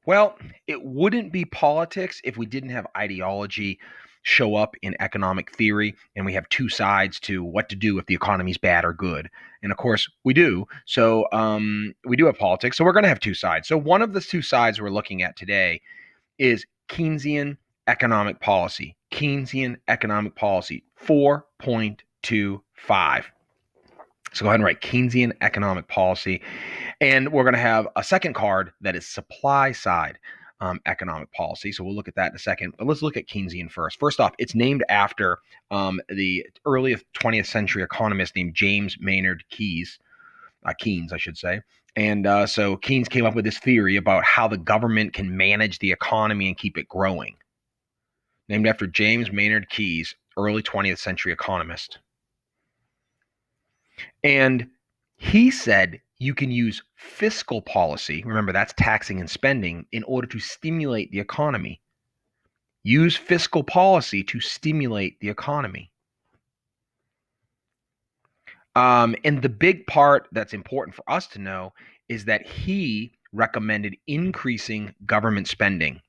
Well, it wouldn't be politics if we didn't have ideology show up in economic theory and we have two sides to what to do if the economy's bad or good. And of course, we do. So we do have politics. So we're going to have two sides. So one of the two sides we're looking at today is Keynesian economic policy. Keynesian economic policy 4.25. So go ahead and write Keynesian economic policy. And we're going to have a second card that is supply side economic policy. So we'll look at that in a second. But let's look at Keynesian first. First off, it's named after the early 20th century economist named James Maynard Keynes, I should say. And so Keynes came up with this theory about how the government can manage the economy and keep it growing. Named after James Maynard Keynes, early 20th century economist. And he said you can use fiscal policy, remember that's taxing and spending, in order to stimulate the economy. Use fiscal policy to stimulate the economy. And the big part that's important for us to know is that he recommended increasing government spending.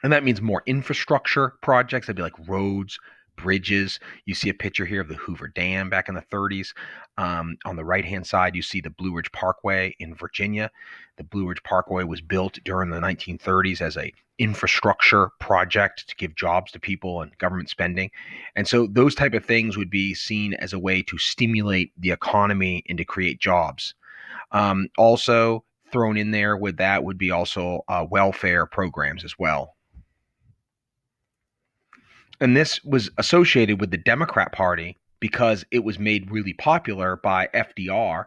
And that means more infrastructure projects. That'd be like roads, bridges. You see a picture here of the Hoover Dam back in the 30s. On the right-hand side, you see the Blue Ridge Parkway in Virginia. The Blue Ridge Parkway was built during the 1930s as a infrastructure project to give jobs to people and government spending. And so those type of things would be seen as a way to stimulate the economy and to create jobs. Also thrown in there with that would be also welfare programs as well. And this was associated with the Democrat Party because it was made really popular by FDR,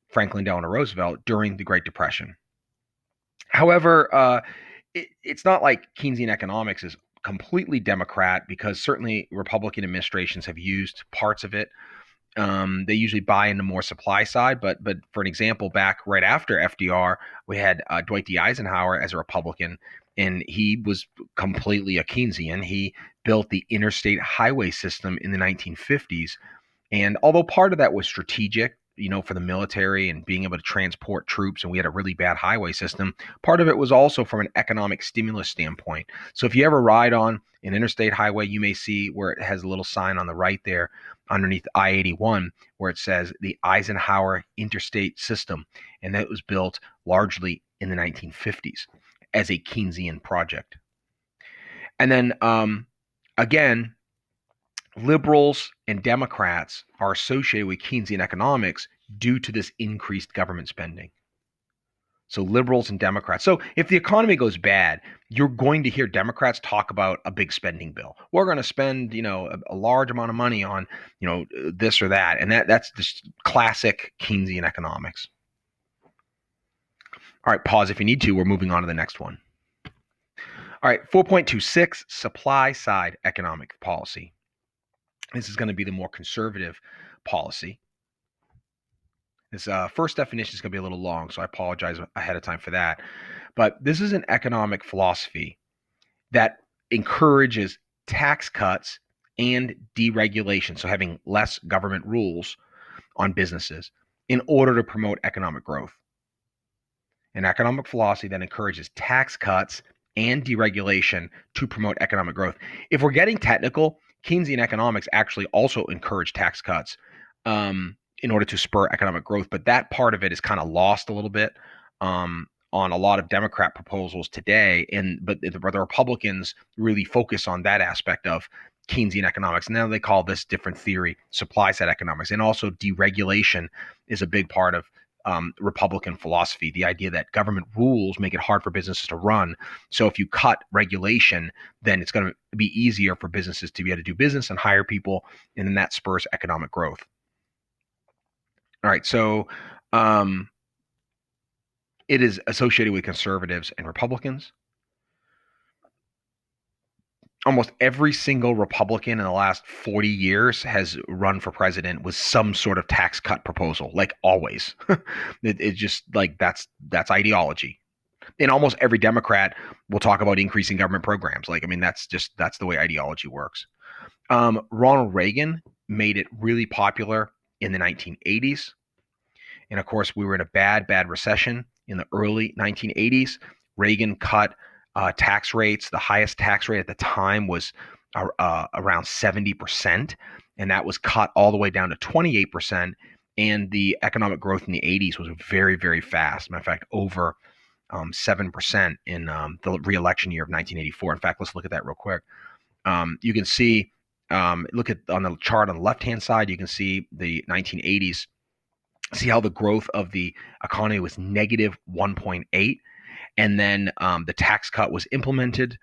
Franklin Delano Roosevelt, during the Great Depression. However, it's not like Keynesian economics is completely Democrat because certainly Republican administrations have used parts of it. They usually buy into more supply side, but for an example, back right after FDR, we had Dwight D. Eisenhower as a Republican, and he was completely a Keynesian. He built the interstate highway system in the 1950s, and although part of that was strategic, for the military and being able to transport troops, and we had a really bad highway system, part of it was also from an economic stimulus standpoint. So if you ever ride on an interstate highway, you may see where it has a little sign on the right there underneath I-81 where it says the Eisenhower Interstate System, and that was built largely in the 1950s as a Keynesian project. And then again, liberals and Democrats are associated with Keynesian economics due to this increased government spending. So liberals and Democrats. So if the economy goes bad, you're going to hear Democrats talk about a big spending bill. We're going to spend, a large amount of money on, this or that. And that's just classic Keynesian economics. All right, pause if you need to. We're moving on to the next one. All right, 4.26, supply side economic policy. This is going to be the more conservative policy. This first definition is going to be a little long, so I apologize ahead of time for that. But this is an economic philosophy that encourages tax cuts and deregulation, so having less government rules on businesses in order to promote economic growth. An economic philosophy that encourages tax cuts and deregulation to promote economic growth. If we're getting technical, Keynesian economics actually also encourage tax cuts in order to spur economic growth, but that part of it is kind of lost a little bit on a lot of Democrat proposals today. But the Republicans really focus on that aspect of Keynesian economics. Now they call this different theory supply side economics, and also deregulation is a big part of Republican philosophy, the idea that government rules make it hard for businesses to run. So if you cut regulation, then it's going to be easier for businesses to be able to do business and hire people, and then that spurs economic growth. All right, so it is associated with conservatives and Republicans. Almost every single Republican in the last 40 years has run for president with some sort of tax cut proposal, like always. It's just like that's ideology. And almost every Democrat will talk about increasing government programs. That's the way ideology works. Ronald Reagan made it really popular in the 1980s. And of course, we were in a bad recession in the early 1980s. Reagan cut tax rates. The highest tax rate at the time was around 70%, and that was cut all the way down to 28%. And the economic growth in the 80s was very, very fast. Matter of fact, over 7% in the re-election year of 1984. In fact, let's look at that real quick. You can see, look at on the chart on the left-hand side, you can see the 1980s. See how the growth of the economy was negative 1.8, and then the tax cut was implemented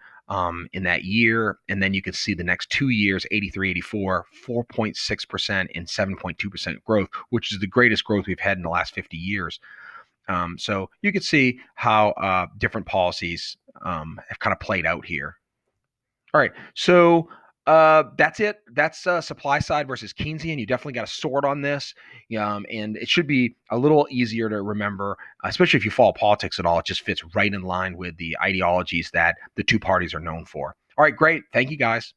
in that year, and then you can see the next 2 years, 83, 84, 4.6% and 7.2% growth, which is the greatest growth we've had in the last 50 years. So you can see how different policies have kind of played out here. All right, so that's it. That's supply side versus Keynesian. You definitely got a sword on this, and it should be a little easier to remember, especially if you follow politics at all. It just fits right in line with the ideologies that the two parties are known for. All right, great. Thank you, guys.